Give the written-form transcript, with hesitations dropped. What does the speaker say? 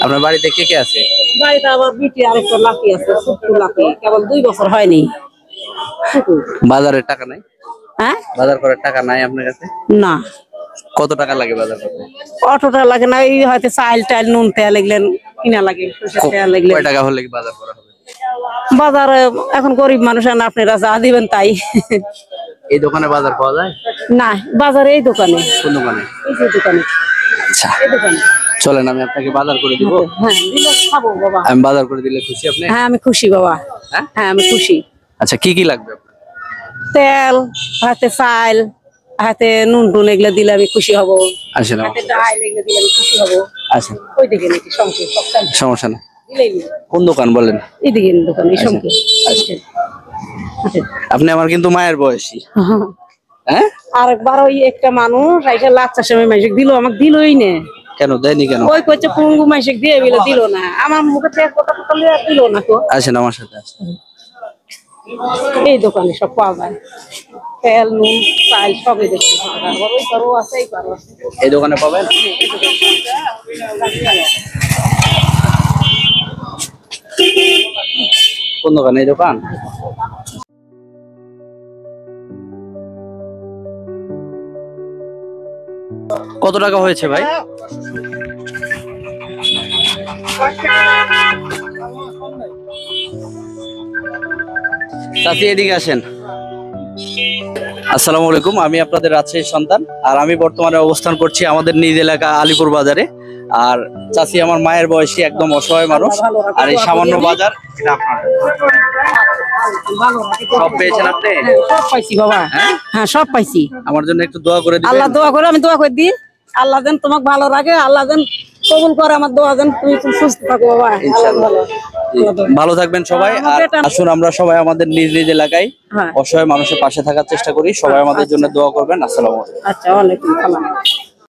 আপনার বাড়িতে কে কে আছে? বাড়িতে আমার বিটি আর একটা লাকি আছে, ছোট্ট লাকি, কেবল 2 বছর হয়নি। বাজারের টাকা নাই? হ্যাঁ, বাজার করার টাকা নাই আপনার কাছে? না। কত টাকা লাগে বাজার করতে? অটোটা লাগে না, এই হয়তো চাল টাল নুন তেল এগুলেন কিনা লাগে, সরষের তেল এগুলেন। কয় টাকা হলে কি বাজার করা হবে? বাজারে এখন গরিব মানুষ, আপনারা যা দিবেন তাই। এই দোকানে বাজার পাওয়া যায় না, বাজারে এই দোকানে। কোন দোকানে? এই যে দোকানে। আচ্ছা, এই দোকানে। চলেন আমি আপনাকে বাজার করে দিব। হ্যাঁ, দিলে খাবো বাবা। আমি বাজার করে দিলে খুশি আপনি? হ্যাঁ, আমি খুশি বাবা। হ্যাঁ, আমি খুশি। আচ্ছা, কি কি লাগবে আপনার? তেল, হাতে চাল, হাতে নুন টুন এগুলো দিলে আমি খুশি হব। আসেন, হাতে ডাল এগুলো দিলে আমি খুশি হব। আসেন। ওই দিকে নাকি সংকে সমস্যা না, দিলেই নি। কোন দোকান বলেন? এইদিকে দোকান, এই সংকে। আপনি আমার কিন্তু মায়ের বয়সী। হ্যাঁ, আরেকবার ওই একটা মানুষ আইসা লাচ্চার সময় মাইসিক দিল, আমাকে দিলই না। কেন দেয়নি কেন? ওই কইছে পুঙ্গু মাইসিক দিয়ে দিল না, আমার মুখে থেকে কথা কথা দিল না তো। আসেন আমার সাথে, আসেন। এই দোকানে সব পাওয়া যায়, তেল নুন চাল সব এই দোকানে পাওয়া যায়। আবার ওই পারো আছে, এই পারো আছে। এই দোকানে পাবেন? কোন দোকান? এই দোকান। কত টাকা হয়েছে ভাই? চাচি এদিকে আসেন। আসসালামু আলাইকুম, আমি আপনাদের রাজশাহীর সন্তান, আর আমি বর্তমানে অবস্থান করছি আমাদের নিজ এলাকা আলিপুর বাজারে। আর চাচি আমার মায়ের বয়সী, একদম অসহায় মানুষ। আর এই সামান্য বাজার এটা আপনার। সব পেয়েছেন আপনি? সব পাইছি বাবা। হ্যাঁ, সব পাইছি। আমার জন্য একটু দোয়া করে দিবেন। আল্লাহ দোয়া করে, আমি দোয়া করে দিই। আল্লাহ যেন তোমাকে ভালো রাখে, আল্লাহ যেন কবুল করে আমার দোয়া, যেন তুমি সুস্থ থাকো বাবা। ইনশাআল্লাহ। ভালো থাকবেন সবাই। আর আসুন আমরা সবাই আমাদের নিজ নিজ এলাকায় অসহায় মানুষের পাশে থাকার চেষ্টা করি। সবাই আমাদের জন্য দোয়া করবেন। আসসালামু আলাইকুম। আচ্ছা, ওয়ালাইকুম সালাম।